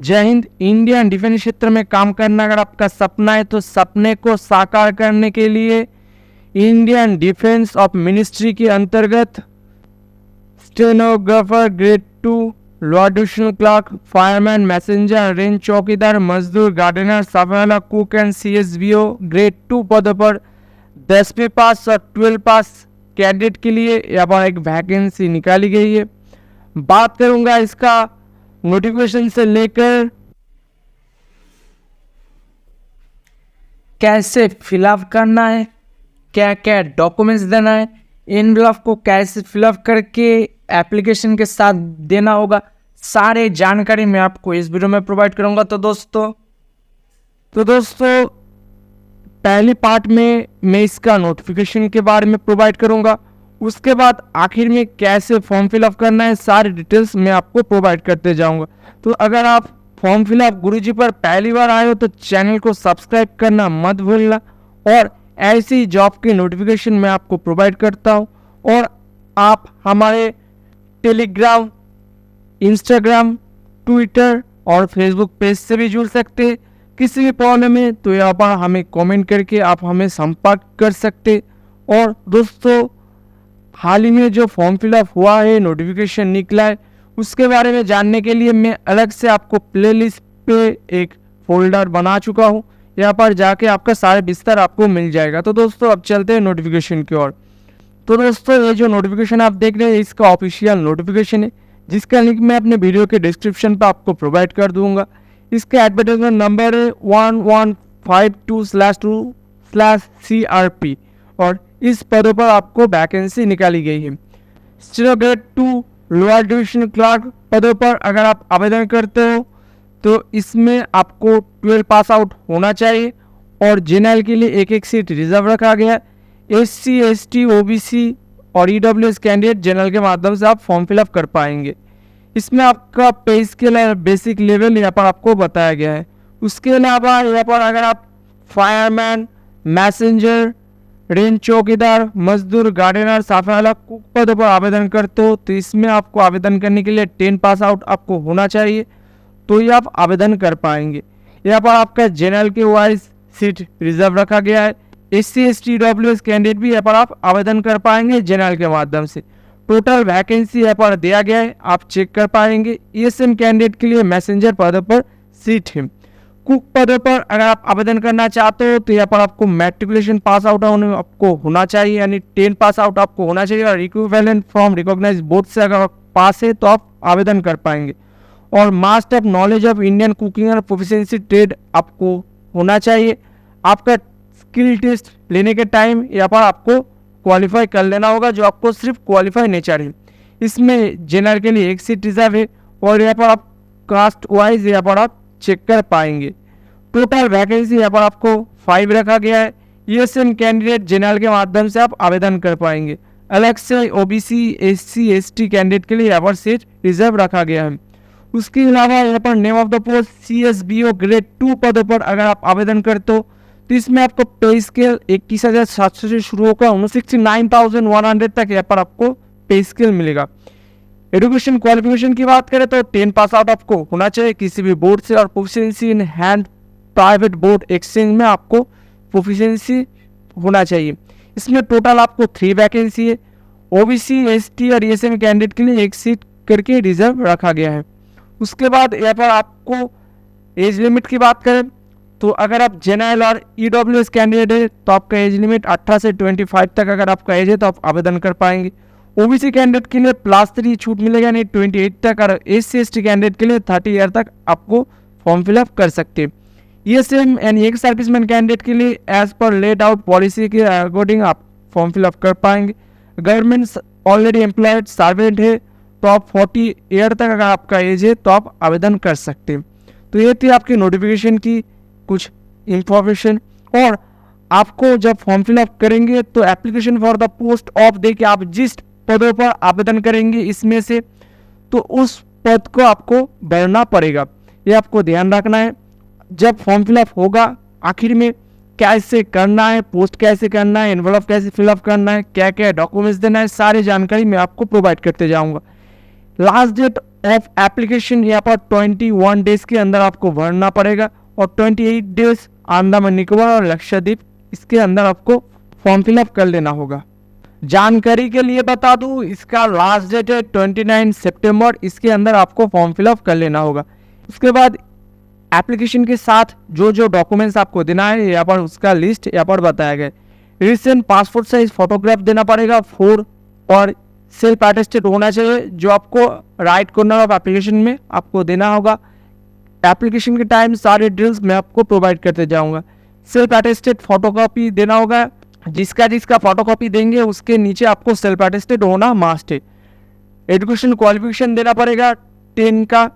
जय Hind. Indian defence क्षेत्र में काम करना अगर आपका सपना है तो सपने को साकार करने के लिए इंडियन डिफेंस ऑफ मिनिस्ट्री के अंतर्गत stenographer grade 2, low additional clerk, fireman, messenger, range चौकीदार, मजदूर, गार्डनर, सफाला, कुक एंड CSBO ग्रेड 2 पदों पर 10वीं पास और 12 पास कैडेट के लिए यहाँ पर एक वैकेंसी निकाली गई है। बात करूंगा इसका नोटिफिकेशन से लेकर कैसे फिलअप करना है, क्या क्या डॉक्यूमेंट्स देना है, एनवेलप को कैसे फिलअप करके एप्लीकेशन के साथ देना होगा, सारे जानकारी मैं आपको इस वीडियो में प्रोवाइड करूंगा। तो दोस्तों पहले पार्ट में मैं इसका नोटिफिकेशन के बारे में प्रोवाइड करूंगा, उसके बाद आखिर में कैसे फॉर्म फिलअप करना है सारी डिटेल्स मैं आपको प्रोवाइड करते जाऊंगा। तो अगर आप फॉर्म फिलअप गुरुजी पर पहली बार आए हो तो चैनल को सब्सक्राइब करना मत भूलना, और ऐसी जॉब की नोटिफिकेशन मैं आपको प्रोवाइड करता हूं। और आप हमारे टेलीग्राम, इंस्टाग्राम, ट्विटर और फेसबुक पेज से भी जुड़ सकते हैं। किसी भी प्रॉब्लम है तो यहाँ पर हमें कमेंट करके आप हमें संपर्क कर सकते। और दोस्तों हाल ही में जो फॉर्म फिलअप हुआ है, नोटिफिकेशन निकला है, उसके बारे में जानने के लिए मैं अलग से आपको प्लेलिस्ट पे एक फोल्डर बना चुका हूँ, यहाँ पर जाके आपका सारे विस्तार आपको मिल जाएगा। तो दोस्तों अब चलते हैं नोटिफिकेशन की ओर। तो दोस्तों ये जो नोटिफिकेशन आप देख रहे हैं इसका ऑफिशियल नोटिफिकेशन है, जिसका लिंक मैं अपने वीडियो के डिस्क्रिप्शन पर आपको प्रोवाइड कर दूंगा। इसका एडवर्टाइजमेंट नंबर है 1152/2/CRP और इस पदों पर आपको वैकेंसी निकाली गई है। ग्रेड 2 लोअर डिविजन क्लर्क पदों पर अगर आप आवेदन करते हो तो इसमें आपको 12 पास आउट होना चाहिए, और जनरल के लिए एक सीट रिजर्व रखा गया है। SC, ST, OBC और EWS कैंडिडेट जनरल के माध्यम से आप फॉर्म फिलअप कर पाएंगे। इसमें आपका पे स्केल है, बेसिक लेवल यहाँ पर आपको बताया गया है। उसके अलावा यहाँ पर अगर आप फायरमैन, मैसेंजर, रेंज चौकीदार, मजदूर, गार्डनर, साफाला, कुक पदों पर आवेदन करते हो तो इसमें आपको आवेदन करने के लिए 10 पास आउट आपको होना चाहिए, तो ये आप आवेदन कर पाएंगे। यहाँ पर आपका जनरल के वाइज सीट रिजर्व रखा गया है। SC, ST, EWS कैंडिडेट भी यहाँ पर आप आवेदन कर पाएंगे जनरल के माध्यम से। टोटल वैकेंसी यहाँ पर दिया गया है, आप चेक कर पाएंगे। ESM कैंडिडेट के लिए मैसेंजर पदों पर सीट है। कुक पदों पर अगर आप आवेदन करना चाहते हो तो यहाँ पर आपको मैट्रिकुलेशन पास आउट आपको होना चाहिए, यानी 10 पास आउट आपको होना चाहिए, और इक्विवेलेंट फ्रॉम रिकॉग्नाइज्ड बोर्ड से अगर पास है तो आप आवेदन कर पाएंगे। और master of knowledge of Indian cooking और प्रोफिशिएंसी ट्रेड आपको होना चाहिए। आपका स्किल टेस्ट लेने के टाइम यहाँ पर आपको क्वालिफाई कर लेना होगा, जो आपको सिर्फ क्वालिफाई नेचर है। इसमें जनरल के लिए एक सीट रिजर्व है, और यहाँ पर आप कास्ट वाइज यहाँ पर आप चेक कर पाएंगे। टोटल वैकेंसी यहाँ पर आपको 5 रखा गया है। ESM कैंडिडेट जनरल के माध्यम से आप आवेदन कर पाएंगे। अलग से OBC, SC, ST कैंडिडेट के लिए यहाँ पर सीट रिजर्व रखा गया है। उसके अलावा यहाँ पर name of the post CSBO grade 2 पदों पर अगर आप आवेदन करते हो तो इसमें आपको पे स्केल 21,700 से शुरू होकर 69,100 तक यहाँ पर आपको पे स्केल मिलेगा। एजुकेशन क्वालिफिकेशन की बात करें तो 10 पास आउट आपको होना चाहिए किसी भी बोर्ड से, और proficiency in hand private board exchange में आपको प्रोफिशिएंसी होना चाहिए। इसमें टोटल आपको 3 वैकेंसी है। OBC, ST और ESM कैंडिडेट के लिए एक सीट करके रिजर्व रखा गया है। उसके बाद यहाँ पर आपको एज लिमिट की बात करें तो अगर आप जनरल और EWS कैंडिडेट है तो आपका एज लिमिट 18 से 25 तक अगर आपका एज है तो आप आवेदन कर पाएंगे। OBC कैंडिडेट के लिए +3 छूट मिलेगा, नहीं 28 तक, और SC, ST कैंडिडेट के लिए 30 ईयर तक आपको फॉर्म फिलअप कर सकते हैं। ESM यानी एक सर्विसमैन कैंडिडेट के लिए एज पर लेड आउट पॉलिसी के अकॉर्डिंग आप फॉर्म फिलअप कर पाएंगे। गवर्नमेंट ऑलरेडी एम्प्लॉयड सर्वेंट है तो आप 40 ईयर तक अगर आपका एज है तो आप आवेदन कर सकते हैं। तो ये थी आपकी नोटिफिकेशन की कुछ इंफॉर्मेशन। और आपको जब फॉर्म फिलअप करेंगे तो application for the post of दे के आप जिस पदों पर आवेदन करेंगे इसमें से तो उस पद को आपको भरना पड़ेगा, ये आपको ध्यान रखना है। जब फॉर्म फिलअप होगा आखिर में कैसे करना है, पोस्ट कैसे करना है, एनवलप कैसे फिलअप करना है, क्या क्या डॉक्यूमेंट्स देना है, सारी जानकारी मैं आपको प्रोवाइड करते जाऊंगा। लास्ट डेट ऑफ एप्लीकेशन यहाँ पर 21 डेज के अंदर आपको भरना पड़ेगा और 28 डेज अंडमान निकोबार और लक्षद्वीप इसके अंदर आपको फॉर्म फिलअप कर लेना होगा। जानकारी के लिए बता दूं, इसका लास्ट डेट है 29 सितंबर, इसके अंदर आपको फॉर्म फिलअप कर लेना होगा। उसके बाद एप्लीकेशन के साथ जो जो डॉक्यूमेंट्स आपको देना है यहाँ पर उसका लिस्ट यहाँ पर बताया गया है। रिसेंट पासपोर्ट साइज फोटोग्राफ देना पड़ेगा 4 और सेल्फ अटेस्टेड होना चाहिए जो आपको राइट कॉर्नर ऑफ एप्लीकेशन में आपको देना होगा। एप्लीकेशन के टाइम सारे डिटेल्स मैं आपको प्रोवाइड करते जाऊंगा। सेल्फ अटेस्टेड फोटोकॉपी देना होगा, जिसका फोटोकॉपी देंगे उसके नीचे आपको सेल्फ अटेस्टेड होना मस्ट है। एजुकेशन क्वालिफिकेशन देना पड़ेगा 10 का।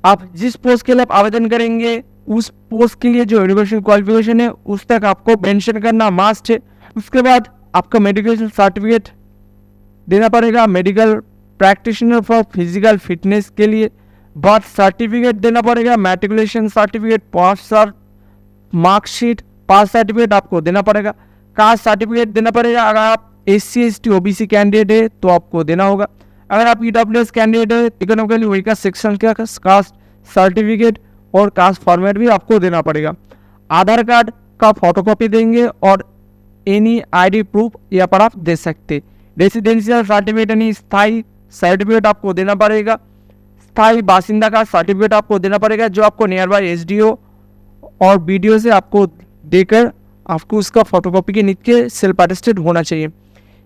आप जिस पोस्ट के लिए आप आवेदन करेंगे उस पोस्ट के लिए जो एजुकेशन क्वालिफिकेशन है उस तक आपको मेंशन करना मस्ट है। उसके बाद आपका मेडिकल सर्टिफिकेट देना पड़ेगा, medical practitioner for physical fitness के लिए। बर्थ सर्टिफिकेट देना पड़ेगा, मैट्रिकुलेशन सर्टिफिकेट, मार्कशीट, पास सर्टिफिकेट आपको देना पड़ेगा। कास्ट सर्टिफिकेट देना पड़ेगा, अगर आप SC ST OBC कैंडिडेट है तो आपको देना होगा। अगर आप EWS कैंडिडेट है इकोनॉमिकली वीकर सेक्शन का कास्ट सर्टिफिकेट और कास्ट फॉर्मेट भी आपको देना पड़ेगा। आधार कार्ड का फोटोकॉपी देंगे और एनी ID प्रूफ यहाँ पर आप दे सकते। रेसिडेंशियल सर्टिफिकेट यानी स्थायी सर्टिफिकेट आपको देना पड़ेगा। स्थायी बासिंदा का सर्टिफिकेट आपको देना पड़ेगा जो आपको नियर बाई SDO और BDO से आपको देकर आपको उसका फोटोकॉपी के नीचे सेल्फ अटेस्टेड होना चाहिए।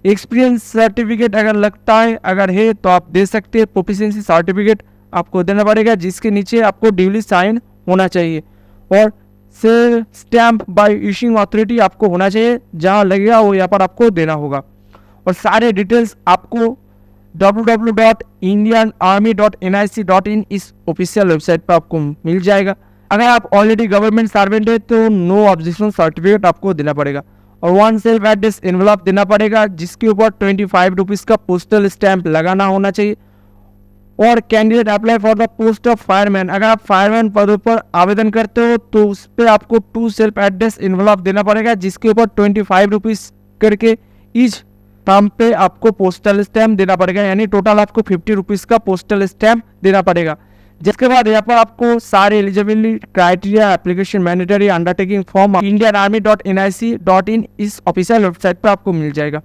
एक्सपीरियंस सर्टिफिकेट अगर है तो आप दे सकते हैं। प्रोफिशिएंसी सर्टिफिकेट आपको देना पड़ेगा जिसके नीचे आपको ड्यूली साइन होना चाहिए और स्टैम्प बाय इशूइंग अथॉरिटी आपको होना चाहिए, जहाँ लगेगा वो यहाँ पर आपको देना होगा। और सारे डिटेल्स आपको www.indianarmy.nic.in इस ऑफिशियल वेबसाइट पर आपको मिल जाएगा। अगर आप ऑलरेडी गवर्नमेंट सर्वेंट है तो नो ऑब्जेक्शन सर्टिफिकेट आपको देना पड़ेगा और 1 सेल्फ एड्रेस एनवलप देना पड़ेगा जिसके ऊपर 25 रुपीज़ का पोस्टल स्टैंप लगाना होना चाहिए। और candidate apply for the post of fireman, अगर आप फायरमैन पद पर आवेदन करते हो तो उस पर आपको 2 सेल्फ एड्रेस एनवलप देना पड़ेगा जिसके ऊपर 25 रुपीज़ करके ईच फॉर्म पे आपको पोस्टल स्टैम्प देना पड़ेगा, यानी टोटल आपको 50 रुपीज़ का पोस्टल स्टैम्प देना पड़ेगा। जिसके बाद यहाँ पर आपको सारे eligibility criteria, application, mandatory undertaking form indianarmy.nic.in इस ऑफिशियल वेबसाइट पर आपको मिल जाएगा।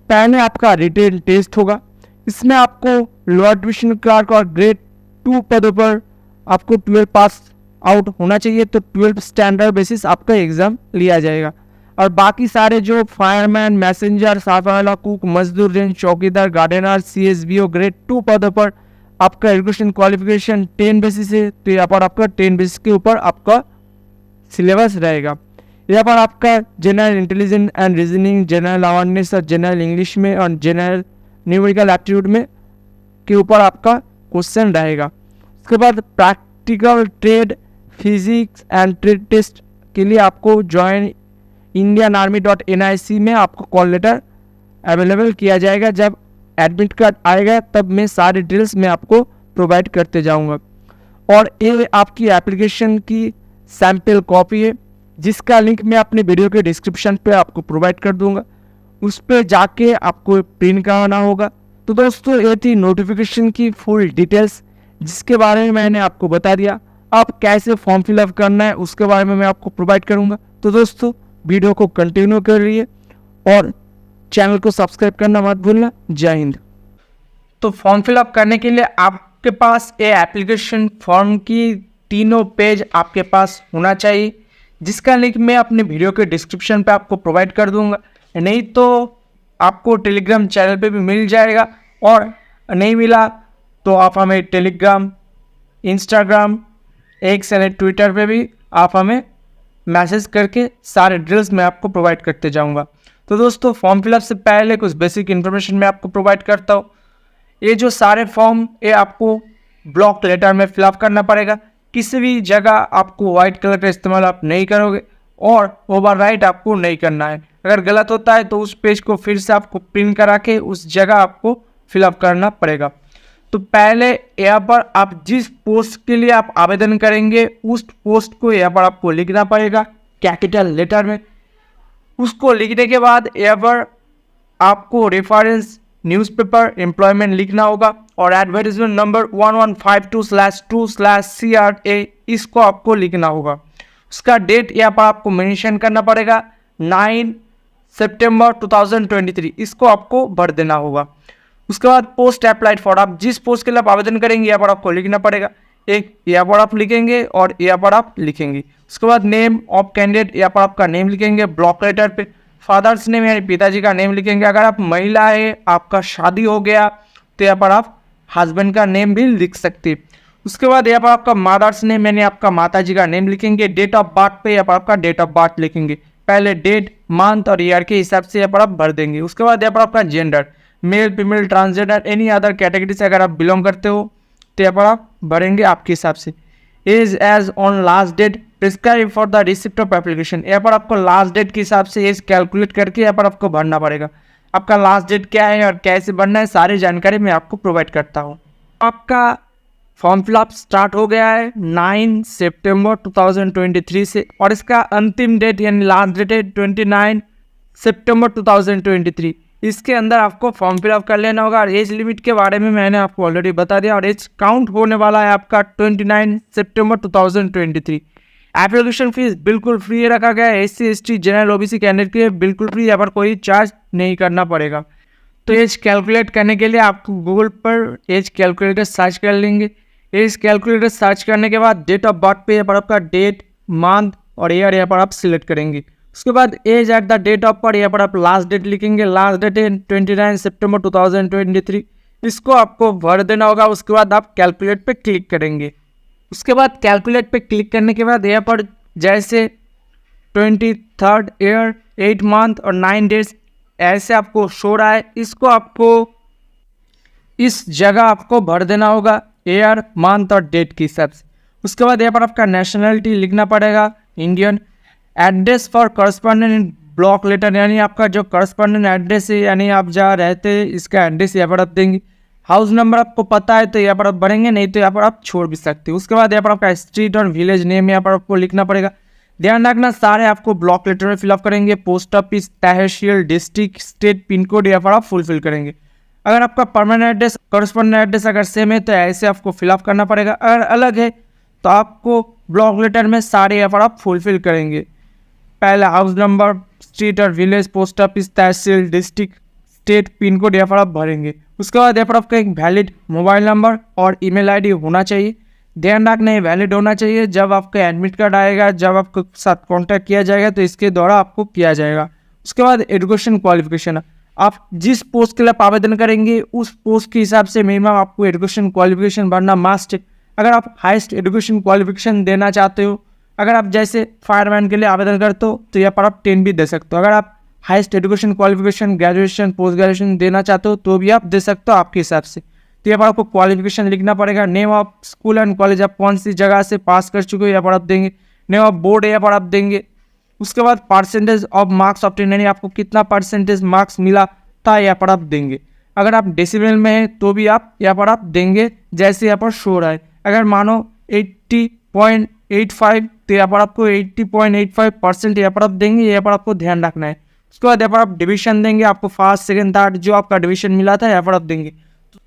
पहले आपका रिटेन टेस्ट होगा, इसमें आपको लोअर डिविजन क्लर्क और ग्रेड 2 पदों पर आपको 12 पास आउट होना चाहिए, तो 12 स्टैंडर्ड बेसिस आपका एग्जाम लिया जाएगा। और बाकी सारे जो फायरमैन, मैसेंजर, साफवाला, कुक, मजदूर, रेंज चौकीदार, गार्डनर, CSBO ग्रेड 2 पदों पर आपका एजुकेशन क्वालिफिकेशन 10 बेसिस है, तो यहाँ पर आपका 10 बेसिस के ऊपर आपका सिलेबस रहेगा। यहाँ पर आपका general intelligence and reasoning, general awareness और जनरल इंग्लिश में और जनरल न्यूमेरिकल एप्टीट्यूड में के ऊपर आपका क्वेश्चन रहेगा। उसके बाद practical, trade, physics and trade test के लिए आपको ज्वाइन indianarmy.nic में आपको कॉल लेटर अवेलेबल किया जाएगा। जब एडमिट कार्ड आएगा तब मैं सारे डिटेल्स में आपको प्रोवाइड करते जाऊंगा। और ये आपकी एप्लीकेशन की सैम्पल कॉपी है जिसका लिंक मैं अपने वीडियो के डिस्क्रिप्शन पे आपको प्रोवाइड कर दूंगा, उस पर जाके आपको प्रिंट कराना होगा। तो दोस्तों ये थी नोटिफिकेशन की फुल डिटेल्स जिसके बारे में मैंने आपको बता दिया। आप कैसे फॉर्म फिलअप करना है उसके बारे में मैं आपको प्रोवाइड करूंगा। तो दोस्तों वीडियो को कंटिन्यू करिए और चैनल को सब्सक्राइब करना मत भूलना। जय हिंद। तो फॉर्म फिलअप करने के लिए आपके पास ये एप्लीकेशन फॉर्म की तीनों पेज आपके पास होना चाहिए, जिसका लिंक मैं अपने वीडियो के डिस्क्रिप्शन पे आपको प्रोवाइड कर दूंगा, नहीं तो आपको टेलीग्राम चैनल पे भी मिल जाएगा। और नहीं मिला तो आप हमें Telegram, Instagram, x and Twitter पे भी आप हमें मैसेज करके सारे डिटेल्स मैं आपको प्रोवाइड करते जाऊंगा। तो दोस्तों फॉर्म फिलअप से पहले कुछ बेसिक इन्फॉर्मेशन मैं आपको प्रोवाइड करता हूँ। ये जो सारे फॉर्म ये आपको ब्लॉक लेटर में फिलअप करना पड़ेगा। किसी भी जगह आपको वाइट कलर का इस्तेमाल आप नहीं करोगे और ओवरराइट आपको नहीं करना है। अगर गलत होता है तो उस पेज को फिर से आपको प्रिंट करा के उस जगह आपको फिलअप करना पड़ेगा। तो पहले यहाँ पर आप जिस पोस्ट के लिए आप आवेदन करेंगे उस पोस्ट को यहाँ पर आपको लिखना पड़ेगा कैपिटल लेटर में। उसको लिखने के बाद यहाँ पर आपको रेफरेंस न्यूज़पेपर एम्प्लॉयमेंट लिखना होगा और एडवर्टीजमेंट नंबर 1152/2/CRA इसको आपको लिखना होगा। उसका डेट यहाँ पर आपको मेंशन करना पड़ेगा 9 सितंबर 2023, इसको आपको भर देना होगा। उसके बाद पोस्ट अप्लाइड फॉर, आप जिस पोस्ट के लिए आप आवेदन करेंगे यहाँ पर आपको लिखना पड़ेगा। एक यहाँ पर आप लिखेंगे और यहाँ पर आप लिखेंगे। उसके बाद नेम ऑफ कैंडिडेट, यहाँ पर आपका नेम लिखेंगे। ब्लॉक लेटर पे फादर्स नेम यानी पिताजी का नेम लिखेंगे। अगर आप महिला है, आपका शादी हो गया, तो यहाँ पर आप हस्बैंड का नेम भी लिख सकते हैं। उसके बाद यहाँ पर आपका मदर्स नेम यानी आपका माताजी का नेम लिखेंगे। डेट ऑफ बर्थ पे यहाँ पर आपका डेट ऑफ बर्थ लिखेंगे। पहले डेट, मंथ और ईयर के हिसाब से यहाँ पर आप भर देंगे। उसके बाद यहाँ पर आपका gender, male, female, transgender, any other category से अगर आप बिलोंग करते हो तो यहाँ पर आप भरेंगे आपके हिसाब से। Age age on last date prescribed for the receipt of application, यहाँ पर आपको लास्ट डेट के हिसाब से एज कैलकुलेट करके यहाँ पर आपको भरना पड़ेगा। आपका लास्ट डेट क्या है और कैसे भरना है, सारी जानकारी मैं आपको प्रोवाइड करता हूँ। आपका फॉर्म फिलअप स्टार्ट हो गया है 9 सितंबर 2023 से और इसका अंतिम डेट यानी लास्ट डेट है 29 सितंबर 2023। इसके अंदर आपको फॉर्म फिलअप कर लेना होगा। और एज लिमिट के बारे में मैंने आपको ऑलरेडी बता दिया और एज काउंट होने वाला है आपका 29 सितंबर 2023। एप्लीकेशन फीस बिल्कुल फ्री रखा गया है। SC ST general OBC candidate के लिए बिल्कुल फ्री, यहाँ पर कोई चार्ज नहीं करना पड़ेगा। तो एज कैलकुलेट करने के लिए आप गूगल पर एज कैलकुलेटर सर्च कर लेंगे। एज कैलकुलेटर सर्च करने के बाद डेट ऑफ बर्थ पे यहाँ पर आपका डेट, मंथ और ईयर यहाँ पर आप सिलेक्ट करेंगे। उसके बाद age at the date of पर यहाँ पर आप लास्ट डेट लिखेंगे। लास्ट डेट है 29 सितंबर 2023, इसको आपको भर देना होगा। उसके बाद आप कैलकुलेट पे क्लिक करेंगे। उसके बाद कैलकुलेट पे क्लिक करने के बाद यहाँ पर जैसे 23rd ईयर, 8 मंथ और 9 डेज ऐसे आपको शो रहा है, इसको आपको इस जगह आपको भर देना होगा ईयर, मंथ और डेट के हिसाब से। उसके बाद यहाँ पर आपका नेशनलिटी लिखना पड़ेगा Indian. Address for correspondent in block letter, यानी आपका जो करस्पॉन्डेंट एड्रेस है यानी आप जहाँ रहते हैं इसका एड्रेस यहाँ पर आप देंगे। हाउस नंबर आपको पता है तो यहाँ पर आप भरेंगे, नहीं तो यहाँ पर आप छोड़ भी सकते हो। उसके बाद यहाँ पर आपका स्ट्रीट और विलेज नेम यहाँ पर आपको लिखना पड़ेगा। ध्यान रखना सारे आपको ब्लॉक लेटर में फिलअप करेंगे। पोस्ट ऑफिस, तहसील, डिस्ट्रिक्ट, स्टेट, पिन कोड यहाँ पर आप फुलफिल करेंगे। अगर आपका परमानेंट एड्रेस, करस्पॉन्डेंट एड्रेस अगर सेम है तो ऐसे आपको फिलअप करना पड़ेगा। अगर अलग है तो आपको ब्लॉक लेटर में सारे यहाँ पर आप फुलफिल करेंगे। पहले हाउस नंबर, स्ट्रीट और विलेज, पोस्ट ऑफिस, तहसील, डिस्ट्रिक्ट, स्टेट, पिन कोड यहाँ पर आप भरेंगे। उसके बाद यहाँ पर आपका एक वैलिड मोबाइल नंबर और ईमेल आईडी होना चाहिए। ध्यान रखना ये वैलिड होना चाहिए। जब आपका एडमिट कार्ड आएगा, जब आपके साथ कांटेक्ट किया जाएगा तो इसके द्वारा आपको किया जाएगा। उसके बाद एजुकेशन क्वालिफिकेशन, आप जिस पोस्ट के लिए आप आवेदन करेंगे उस पोस्ट के हिसाब से मिनिमम आपको एजुकेशन क्वालिफिकेशन भरना मस्ट है। अगर आप हाईएस्ट एजुकेशन क्वालिफिकेशन देना चाहते हो, अगर आप जैसे फायरमैन के लिए आवेदन करते हो तो यहाँ पर आप 10 भी दे सकते हो। अगर आप highest education qualification graduation, post graduation देना चाहते हो तो भी आप दे सकते हो आपके हिसाब से। तो यहाँ पर आपको क्वालिफिकेशन लिखना पड़ेगा। Name of school and college, आप कौन सी जगह से पास कर चुके हो यहाँ पर आप देंगे। नेम ऑफ बोर्ड यहाँ पर आप देंगे। उसके बाद परसेंटेज ऑफ मार्क्स ऑब्टेन, यानी आपको कितना परसेंटेज मार्क्स मिला था यहाँ पर आप देंगे। अगर आप डेसिमल में है तो भी आप यहाँ पर आप देंगे जैसे यहाँ पर शो रहा है। अगर मानो 80.85 तो यहाँ पर आपको 80.85% यहाँ पर आप देंगे, यहाँ पर आपको ध्यान रखना है। उसके बाद यहाँ पर आप डिवीजन देंगे, आपको फर्स्ट, सेकंड, थर्ड जो आपका डिवीजन मिला था यहाँ पर आप देंगे।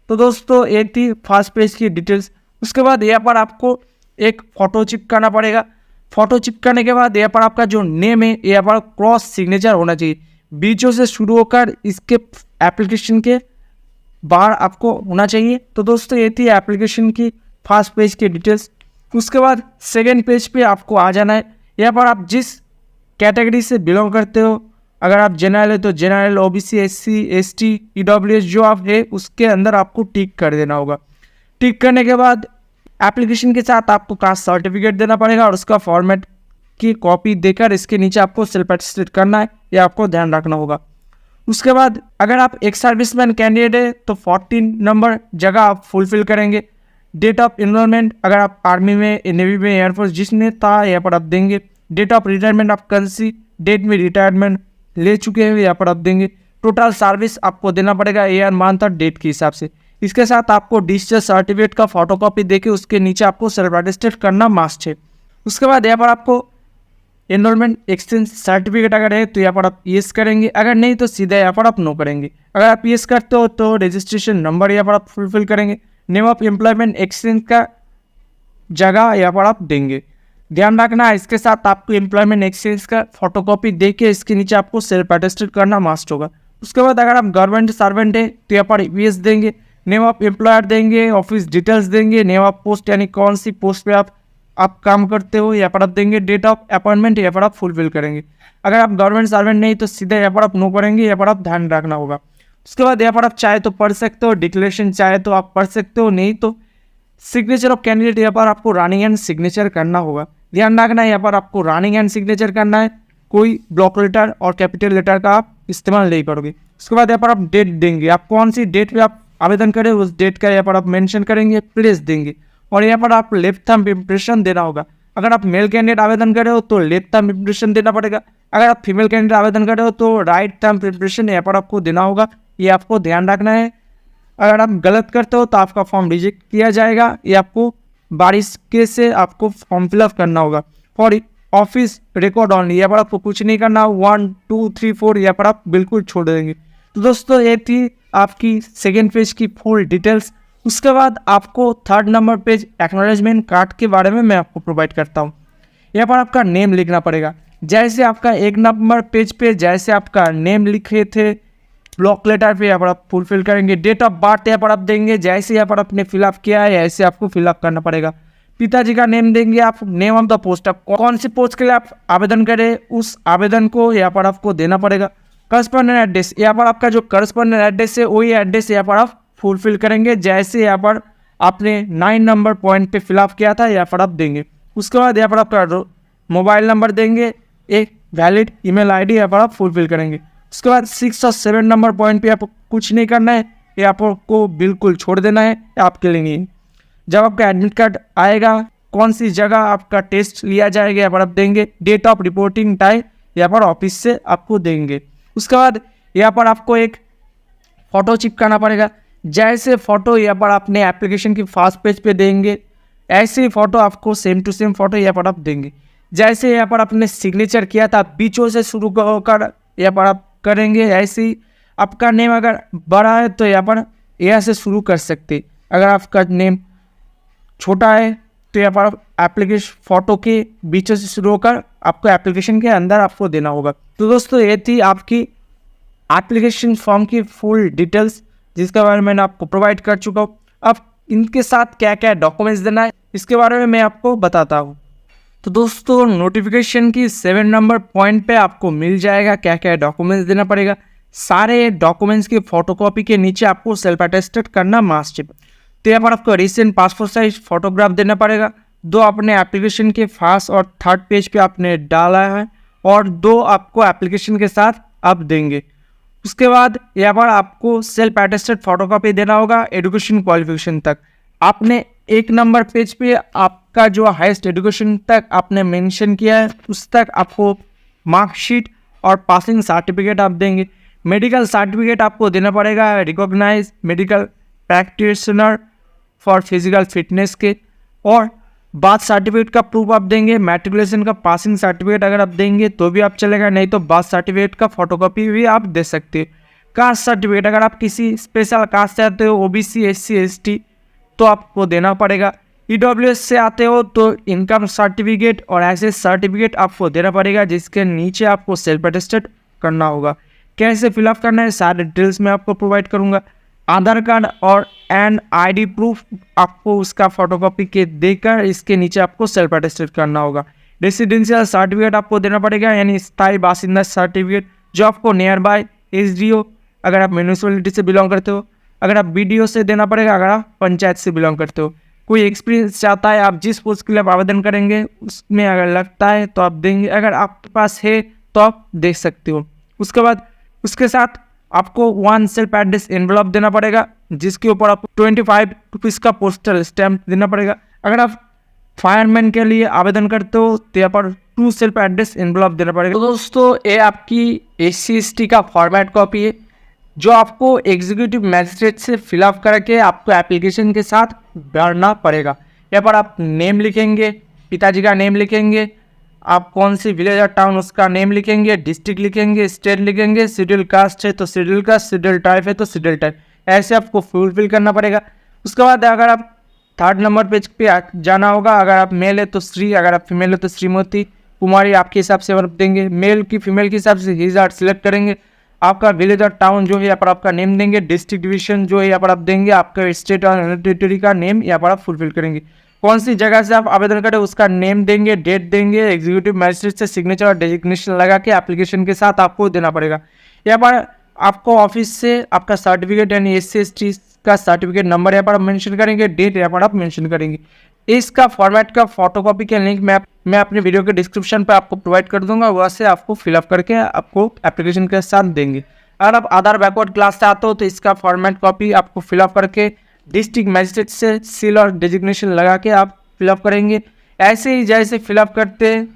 तो दोस्तों ये थी फर्स्ट पेज की डिटेल्स। उसके बाद यहाँ पर आपको एक फ़ोटो चिपकाना पड़ेगा। फ़ोटो चिपकाने के बाद यहाँ पर आपका जो नेम है यहाँ पर क्रॉस सिग्नेचर होना चाहिए, बीचों से शुरू होकर इसके एप्लीकेशन के बाहर आपको होना चाहिए। तो दोस्तों ये थी एप्लीकेशन की फर्स्ट पेज की डिटेल्स। उसके बाद सेकेंड पेज पे आपको आ जाना है। यहाँ पर आप जिस कैटेगरी से बिलोंग करते हो, अगर आप जनरल है तो general, OBC, SC ST EWS जो आप है उसके अंदर आपको टिक कर देना होगा। टिक करने के बाद एप्लीकेशन के साथ आपको कास्ट सर्टिफिकेट देना पड़ेगा और उसका फॉर्मेट की कॉपी देकर इसके नीचे आपको सेल्फ अटेस्टेड करना है, ये आपको ध्यान रखना होगा। उसके बाद अगर आप एक सर्विसमैन कैंडिडेट है तो 14 नंबर जगह आप फुलफिल करेंगे। डेट ऑफ इनरोलमेंट, अगर आप आर्मी में, नेवी में, एयरफोर्स जिसमें था यहाँ पर आप देंगे। डेट ऑफ रिटायरमेंट आप कौन सी डेट में रिटायरमेंट ले चुके हैं यहाँ पर आप देंगे। टोटल सर्विस आपको देना पड़ेगा ईयर, मंथ और डेट के हिसाब से। इसके साथ आपको डिस्चार्ज सर्टिफिकेट का फोटोकॉपी देके उसके नीचे आपको सेल्फ अटेस्टेड करना मस्ट है। उसके बाद यहाँ पर आपको एनरोलमेंट एक्सचेंज सर्टिफिकेट अगर है तो यहाँ पर आप यस करेंगे, अगर नहीं तो सीधा यहाँ पर आप नो करेंगे। अगर आप यस करते हो तो रजिस्ट्रेशन नंबर यहाँ पर आप फुलफिल करेंगे। नेम ऑफ एम्प्लॉयमेंट एक्सचेंज का जगह यहाँ पर आप देंगे। ध्यान रखना है इसके साथ आपको एम्प्लॉयमेंट एक्सचेंज का फोटोकॉपी दे के इसके नीचे आपको सेल्फ अटेस्टेड करना मस्ट होगा। उसके बाद अगर आप गवर्नमेंट सर्वेंट है तो यहाँ पर ईपीएस देंगे, नेम ऑफ एम्प्लॉयर देंगे, ऑफिस डिटेल्स देंगे, नेम ऑफ पोस्ट यानी कौन सी पोस्ट पे आप काम करते हो यहाँ पर आप देंगे, डेट ऑफ अपॉइंटमेंट यहाँ पर आप फुलफिल करेंगे। अगर आप गवर्नमेंट सर्वेंट नहीं तो सीधे यहाँ पर आप नो करेंगे, यहाँ पर आप ध्यान रखना होगा। उसके बाद यहाँ पर आप चाहे तो पढ़ सकते हो, डिक्लेरेशन चाहे तो आप पढ़ सकते हो, नहीं तो सिग्नेचर ऑफ कैंडिडेट यहाँ पर आपको रनिंग एंड सिग्नेचर करना होगा। ध्यान रखना है यहाँ पर आपको रनिंग एंड सिग्नेचर करना है, कोई ब्लॉक लेटर और कैपिटल लेटर का आप इस्तेमाल नहीं करोगे। उसके बाद यहाँ पर आप डेट देंगे, आप कौन सी डेट पे आप आवेदन करें उस डेट का यहाँ पर आप मेंशन करेंगे, प्लेस देंगे और यहाँ पर आप लेफ्ट थंब इम्प्रेशन देना होगा। अगर आप मेल कैंडिडेट आवेदन कर रहे हो तो लेफ्ट थंब इम्प्रेशन देना पड़ेगा, अगर आप फीमेल कैंडिडेट आवेदन कर रहे हो तो राइट थंब इम्प्रेशन यहाँ पर आपको देना होगा, ये आपको ध्यान रखना है। अगर आप गलत करते हो तो आपका फॉर्म रिजेक्ट किया जाएगा, ये आपको बारिश के से आपको फॉर्म फिलअप करना होगा। फॉर ऑफिस रिकॉर्ड ऑनली यहाँ पर आपको कुछ नहीं करना, 1 2 3 4 यहाँ पर आप बिल्कुल छोड़ देंगे। तो दोस्तों ये थी आपकी सेकेंड पेज की फुल डिटेल्स। उसके बाद आपको third number page acknowledgement card के बारे में मैं आपको प्रोवाइड करता हूँ। यहाँ पर आपका नेम लिखना पड़ेगा, जैसे आपका 1 नंबर पेज पे जैसे आपका नेम लिखे थे ब्लॉक लेटर पे यहाँ पर आप फुलफिल करेंगे। डेट ऑफ बर्थ यहाँ पर आप देंगे, जैसे यहाँ पर आपने फिलअप किया है ऐसे आपको फिलअप करना पड़ेगा। पिताजी का नेम देंगे आप, नेम ऑफ द पोस्ट, आप कौन सी पोस्ट के लिए आप आवेदन करें उस आवेदन को यहाँ पर आपको देना पड़ेगा। करस्पॉन्डेंट एड्रेस, यहाँ पर आपका जो करस्पॉन्डेंट एड्रेस है वही एड्रेस यहाँ पर आप फुलफिल करेंगे, जैसे यहाँ पर आपने 9 नंबर पॉइंट पे फिलअप किया था यहाँ पर आप देंगे। उसके बाद यहाँ पर आपका मोबाइल नंबर देंगे, एक वैलिड ईमेल आईडी यहाँ पर आप फुलफिल करेंगे। उसके बाद 6 और 7 नंबर पॉइंट पे आपको कुछ नहीं करना है, ये आपको बिल्कुल छोड़ देना है, आपके लिए नहीं। जब आपका एडमिट कार्ड आएगा कौन सी जगह आपका टेस्ट लिया जाएगा यहाँ पर आप देंगे, डेट ऑफ रिपोर्टिंग टाइम यहाँ पर ऑफिस से आपको देंगे। उसके बाद यहाँ पर आपको एक फ़ोटो चिपकाना पड़ेगा, जैसे फ़ोटो यहाँ पर आपने एप्लीकेशन की फर्स्ट पेज पे देंगे ऐसे ही फ़ोटो आपको सेम टू सेम फ़ोटो यहाँ पर आप देंगे। जैसे यहाँ पर आपने सिग्नेचर किया था बीचों से शुरू होकर यहाँ पर आप करेंगे, ऐसे ही आपका नेम अगर बड़ा है तो यहाँ पर यहाँ से शुरू कर सकते, अगर आपका नेम छोटा है तो यहाँ पर आप एप्लीकेशन फ़ोटो के बीचों से शुरू होकर आपको एप्लीकेशन के अंदर आपको देना होगा। तो दोस्तों ये थी आपकी एप्लीकेशन फॉर्म की फुल डिटेल्स जिसके बारे में मैंने आपको प्रोवाइड कर चुका हूँ। अब इनके साथ क्या क्या डॉक्यूमेंट्स देना है इसके बारे में मैं आपको बताता हूँ। तो दोस्तों नोटिफिकेशन की 7 नंबर पॉइंट पे आपको मिल जाएगा क्या क्या डॉक्यूमेंट्स देना पड़ेगा। सारे डॉक्यूमेंट्स की फोटोकॉपी के नीचे आपको सेल्फ अटेस्टेड करना मस्ट है। तो यहाँ पर आपको रिसेंट पासपोर्ट साइज फोटोग्राफ देना पड़ेगा, 2 अपने एप्लीकेशन के फर्स्ट और थर्ड पेज पे आपने डाला है और 2 आपको एप्लीकेशन के साथ आप देंगे। उसके बाद यहाँ पर आपको सेल्फ अटेस्टेड फोटोकॉपी देना होगा एजुकेशन क्वालिफिकेशन तक। आपने 1 नंबर पेज पे आपका जो हाईएस्ट एजुकेशन तक आपने मेंशन किया है उस तक आपको मार्कशीट और पासिंग सर्टिफिकेट आप देंगे। मेडिकल सर्टिफिकेट आपको देना पड़ेगा, recognise medical practitioner for physical fitness के, और बार्थ सर्टिफिकेट का प्रूफ आप देंगे। मैट्रिकुलेशन का पासिंग सर्टिफिकेट अगर आप देंगे तो भी आप चलेगा, नहीं तो बार्थ सर्टिफिकेट का फोटोकॉपी भी आप दे सकते हैं। कास्ट सर्टिफिकेट अगर आप किसी स्पेशल कास्ट से आते हो ओबीसी एससी एसटी तो आपको देना पड़ेगा। ईडब्ल्यूएस से आते हो तो इनकम सर्टिफिकेट और ऐसे सर्टिफिकेट आपको देना पड़ेगा जिसके नीचे आपको सेल्फ अटेस्टेड करना होगा। कैसे फिलअप करना है सारे डिटेल्स मैं आपको प्रोवाइड करूंगा। आधार कार्ड और एन आईडी प्रूफ आपको उसका फोटोकॉपी के देकर इसके नीचे आपको सेल्फ अटेस्टेड करना होगा। रेसिडेंशियल सर्टिफिकेट आपको देना पड़ेगा यानी स्थायी बासिंदा सर्टिफिकेट जो आपको नियर बाय एसडीओ अगर आप म्यूनिसिपैलिटी से बिलोंग करते हो, अगर आप बीडीओ से देना पड़ेगा अगर आप पंचायत से बिलोंग करते हो। कोई एक्सपीरियंस चाहता है आप जिस पोस्ट के लिए आप आवेदन करेंगे उसमें अगर लगता है तो आप देंगे, अगर आपके पास है तो आप दे सकते हो। उसके बाद उसके साथ आपको 1 सेल्फ एड्रेस एनवलप देना पड़ेगा जिसके ऊपर आपको 25 रुपीज़ का पोस्टल स्टैम्प देना पड़ेगा। अगर आप फायरमैन के लिए आवेदन करते हो तो यहाँ पर 2 सेल्फ एड्रेस एनवलप देना पड़ेगा। तो दोस्तों ये आपकी SC/ST का फॉर्मेट कॉपी है जो आपको एग्जीक्यूटिव मैजिस्ट्रेट से फिलअप करके आपको एप्लीकेशन के साथ भरना पड़ेगा। यहाँ पर आप नेम लिखेंगे, पिताजी का नेम लिखेंगे, आप कौन सी विलेज और टाउन उसका नेम लिखेंगे, डिस्ट्रिक्ट लिखेंगे, स्टेट लिखेंगे, शेड्यूल कास्ट है तो शेड्यूल कास्ट, शेड्यूल टाइप है तो शेड्यूल टाइप, ऐसे आपको फुलफिल करना पड़ेगा। उसके बाद अगर आप 3rd नंबर पेज पे जाना होगा, अगर आप मेल है तो श्री, अगर आप फीमेल है तो श्रीमती कुमारी आपके हिसाब से आप देंगे, मेल की फीमेल के हिसाब से हिज आर सिलेक्ट करेंगे। आपका विलेज और टाउन जो है यहाँ पर आपका नेम देंगे, डिस्ट्रिक्ट डिवीजन जो है यहाँ पर आप देंगे, आपका स्टेट और टेरिटरी का नेम यहाँ पर आप फुलफिल करेंगे। कौन सी जगह से आप आवेदन करें उसका नेम देंगे, डेट देंगे, एग्जीक्यूटिव मजिस्ट्रेट से सिग्नेचर और डेजिग्नेशन लगा के एप्लीकेशन के साथ आपको देना पड़ेगा। यहाँ पर आपको ऑफिस से आपका सर्टिफिकेट यानी SC/ST का सर्टिफिकेट नंबर यहाँ पर आप मेंशन करेंगे, डेट यहाँ पर आप मेंशन करेंगे। इसका फॉर्मेट का फोटोकॉपी का लिंक मैं अपने वीडियो के डिस्क्रिप्शन पर आपको प्रोवाइड कर दूंगा, वहाँ से आपको फिलअप करके आपको एप्लीकेशन के साथ देंगे। अगर आप आधार बैकवर्ड क्लास से आते हो तो इसका फॉर्मेट कॉपी आपको फिलअप करके डिस्ट्रिक्ट मजिस्ट्रेट से सील और डेजिग्नेशन लगा के आप फिलअप करेंगे। ऐसे ही जैसे फिलअप करते हैं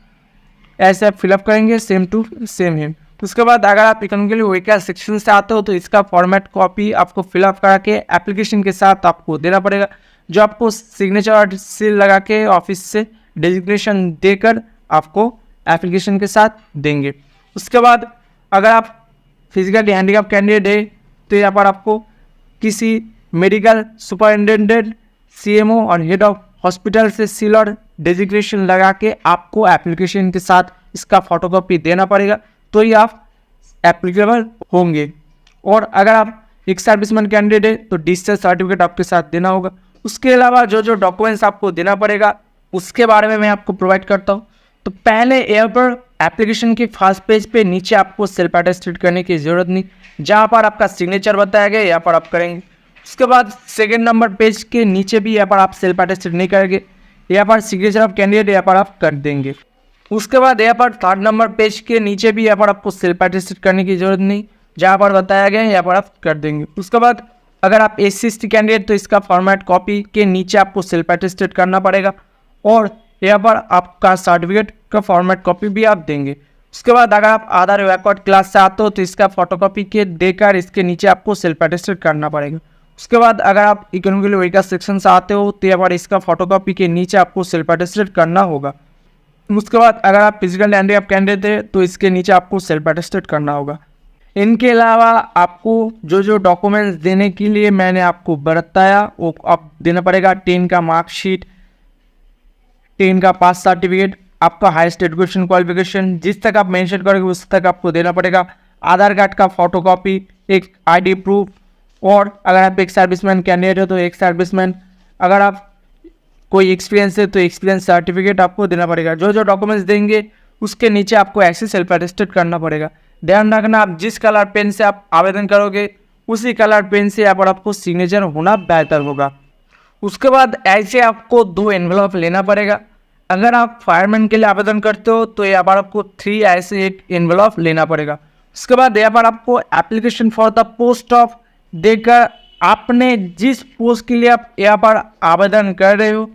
ऐसे आप फिलअप करेंगे, सेम टू सेम है। उसके बाद अगर आप इकोनॉमिकली वीकर सेक्शन से आते हो तो इसका फॉर्मेट कॉपी आपको फिलअप करा के एप्लीकेशन के साथ आपको देना पड़ेगा, जो आपको सिग्नेचर और सील लगा के ऑफिस से डेजिग्नेशन देकर आपको एप्लीकेशन के साथ देंगे। उसके बाद अगर आप फिजिकली हैंडीकैप कैंडिडेट है तो यहाँ पर आपको किसी मेडिकल सुपरिटेंडेंट, CMO और हेड ऑफ हॉस्पिटल से सील और डेजिग्नेशन लगा के आपको एप्लीकेशन के साथ इसका फोटोकॉपी देना पड़ेगा, तो ही आप एप्लीकेबल होंगे। और अगर आप एक सर्विसमैन कैंडिडेट है तो डिस्चार्ज सर्टिफिकेट आपके साथ देना होगा। उसके अलावा जो डॉक्यूमेंट्स आपको देना पड़ेगा उसके बारे में मैं आपको प्रोवाइड करता हूँ। तो पहले यहाँ पर एप्लीकेशन के फर्स्ट पेज पे नीचे आपको सेल्फ अटेस्टेड करने की ज़रूरत नहीं, जहाँ पर आपका सिग्नेचर बताया गया यहाँ पर आप करेंगे। उसके बाद 2nd नंबर पेज के नीचे भी यहाँ पर आप सेल्फ अटेस्टेड नहीं करेंगे, यहाँ पर सिग्नेचर ऑफ कैंडिडेट यहाँ पर आप कर देंगे। उसके बाद यहाँ पर 3rd नंबर पेज के नीचे भी यहाँ पर आपको सेल्फ अटेस्टेड करने की ज़रूरत नहीं, जहाँ पर बताया गया है यहाँ पर आप कर देंगे। उसके बाद अगर आप SC/ST कैंडिडेट तो इसका फॉर्मेट कॉपी के नीचे आपको सेल्फ अटेस्टेड करना पड़ेगा, और यहाँ पर आपका सर्टिफिकेट का फॉर्मेट कॉपी भी आप देंगे। उसके बाद अगर आप आधार बैकवर्ड क्लास से आते हो तो इसका फोटोकॉपी के देकर इसके नीचे आपको सेल्फ अटेस्टेड करना पड़ेगा। उसके बाद अगर आप इकोनॉमिकली वीकर सेक्शन से आते हो तो यहाँ पर इसका फोटोकॉपी के नीचे आपको सेल्फ अटेस्टेड करना होगा। उसके बाद अगर आप फिजिकल हैंडीकैप कैंडिडेट है तो इसके नीचे आपको सेल्फ अटेस्टेड करना होगा। इनके अलावा आपको जो डॉक्यूमेंट्स देने के लिए मैंने आपको बताया वो आप देना पड़ेगा। 10 का मार्कशीट, 10 का पास सर्टिफिकेट, आपका हाईएस्ट एजुकेशन क्वालिफिकेशन जिस तक आप मेंशन करोगे उस तक आपको देना पड़ेगा। आधार कार्ड का फोटोकॉपी, एक ID प्रूफ, और अगर आप एक सर्विसमैन कैंडिडेट हो तो एक सर्विसमैन, अगर आप कोई एक्सपीरियंस है तो एक्सपीरियंस सर्टिफिकेट आपको देना पड़ेगा। जो डॉक्यूमेंट्स देंगे उसके नीचे आपको ऐसे सेल्फ अटेस्टेड करना पड़ेगा। ध्यान रखना आप जिस कलर पेन से आप आवेदन करोगे उसी कलर पेन से यहाँ पर आपको सिग्नेचर होना बेहतर होगा। उसके बाद ऐसे आपको 2 एनवेलप लेना पड़ेगा। अगर आप फायरमैन के लिए आवेदन करते हो तो यहाँ पर आपको 3 ऐसे एक एनवेलप लेना पड़ेगा। उसके बाद यहाँ पर आपको application for the post of देकर आपने जिस पोस्ट के लिए आप यहाँ पर आवेदन कर रहे हो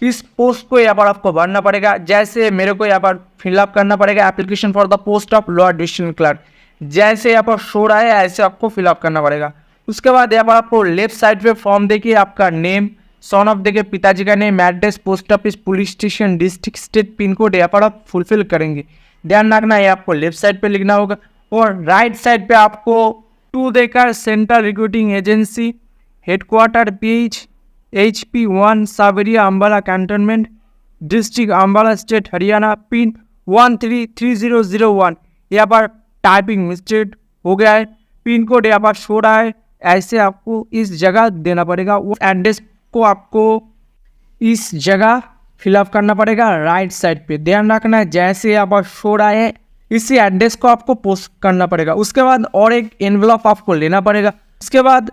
इस पोस्ट को यहाँ पर आपको भरना पड़ेगा। जैसे मेरे को यहाँ पर फिलअप करना पड़ेगा application for the post of lower division clerk, जैसे यहाँ पर शो रहा है ऐसे आपको फिलअप करना पड़ेगा। उसके बाद यहाँ पर आपको लेफ्ट साइड पे फॉर्म देखिए आपका नेम, सन ऑफ देखिए पिताजी का name, address, post office, police station, district, state, pin code यहाँ पर आप फुलफिल करेंगे। ध्यान रखना है आपको लेफ्ट साइड पे लिखना होगा। और राइट साइड पे आपको 2 देकर central recruiting agency headquarter HP 1 सावरिया Ambala cantonment district Ambala state Haryana pin 133001 यहाँ पर टाइपिंग मिस्टेक हो गया है, पिन कोड यहाँ पर शो रहा है, ऐसे आपको इस जगह देना पड़ेगा। वो एड्रेस को आपको इस जगह फिलअप करना पड़ेगा राइट साइड पे। ध्यान रखना है जैसे यहाँ पर शो रहा है इसी एड्रेस को आपको पोस्ट करना पड़ेगा। उसके बाद और एक एनवेलप आपको लेना पड़ेगा। उसके बाद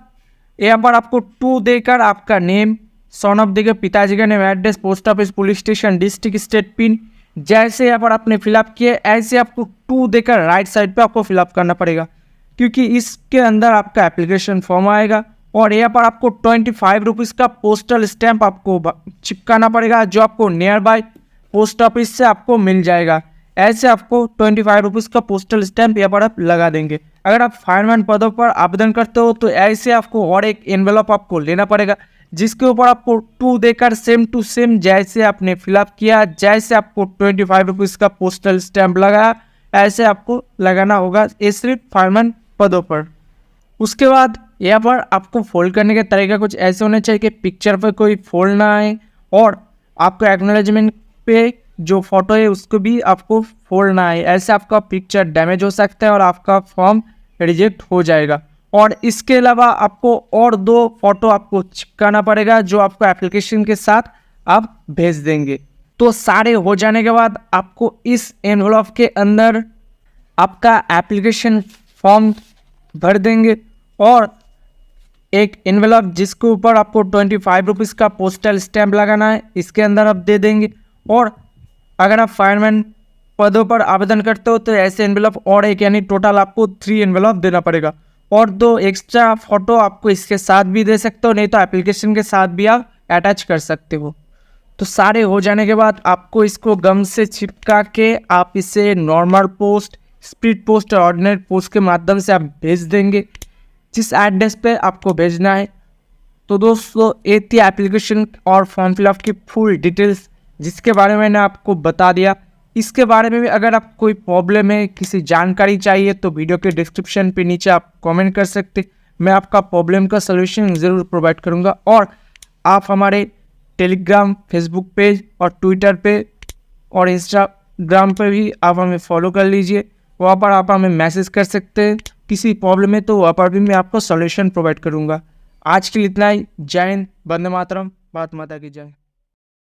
यहाँ पर आपको 2 देकर आपका नेम, सन ऑफ देकर पिताजी का name, address, post office, police station, district, state, pin जैसे यहाँ पर आपने फिलअप किए ऐसे आपको 2 देकर राइट साइड पे आपको फिलअप करना पड़ेगा, क्योंकि इसके अंदर आपका एप्लीकेशन फॉर्म आएगा। और यहाँ पर आपको 25 रुपीज़ का पोस्टल स्टैंप आपको चिपकाना पड़ेगा जो आपको नियर बाय पोस्ट ऑफिस से आपको मिल जाएगा। ऐसे आपको 25 रुपीज़ का पोस्टल स्टैंप यहाँ पर आप लगा देंगे। अगर आप फायरमैन पदों पर आवेदन करते हो तो ऐसे आपको और एक एनवेलप आपको लेना पड़ेगा जिसके ऊपर आपको 2 देकर सेम टू सेम जैसे आपने फिलअप किया, जैसे आपको 25 रुपीज़ का पोस्टल स्टैंप लगाया, ऐसे आपको लगाना होगा ये सिर्फ फायरमैन पदों पर। उसके बाद यहाँ पर आपको फोल्ड करने का तरीका कुछ ऐसे होना चाहिए कि पिक्चर पर कोई फोल्ड ना आए, और आपको एक्नॉलेजमेंट पे जो फोटो है उसको भी आपको फोल्ड ना आए। ऐसे आपका पिक्चर डैमेज हो सकता है और आपका फॉर्म रिजेक्ट हो जाएगा। और इसके अलावा आपको और 2 फोटो आपको चिपकाना पड़ेगा जो आपको एप्लीकेशन के साथ आप भेज देंगे। तो सारे हो जाने के बाद आपको इस एनवलप के अंदर आपका एप्लीकेशन फॉर्म भर देंगे, और एक एनवलप जिसके ऊपर आपको 25 रुपीज़ का पोस्टल स्टैंप लगाना है इसके अंदर आप दे देंगे। और अगर आप फायरमैन पदों पर आवेदन करते हो तो ऐसे एनवलप और एक, यानी टोटल आपको 3 एनवलप देना पड़ेगा। और 2 एक्स्ट्रा फोटो आपको इसके साथ भी दे सकते हो, नहीं तो एप्लीकेशन के साथ भी आप अटैच कर सकते हो। तो सारे हो जाने के बाद आपको इसको गम से चिपका के आप इसे नॉर्मल पोस्ट, स्पीड पोस्ट और ऑर्डिनरी पोस्ट के माध्यम से आप भेज देंगे जिस एड्रेस पे आपको भेजना है। तो दोस्तों ये थी एप्लीकेशन और फॉर्म फिलअप की फुल डिटेल्स जिसके बारे में मैंने आपको बता दिया। इसके बारे में भी अगर आप कोई प्रॉब्लम है, किसी जानकारी चाहिए, तो वीडियो के डिस्क्रिप्शन पे नीचे आप कमेंट कर सकते, मैं आपका प्रॉब्लम का सलूशन ज़रूर प्रोवाइड करूँगा। और आप हमारे टेलीग्राम, फेसबुक पेज और ट्विटर पे और इंस्टाग्राम पे भी आप हमें फॉलो कर लीजिए, वहाँ पर आप हमें मैसेज कर सकते हैं किसी प्रॉब्लम है, तो वहाँ पर भी मैं आपको सॉल्यूशन प्रोवाइड करूँगा। आज के लिए इतना ही। जय हिंद, वंदे मातरम, भारत माता की जय।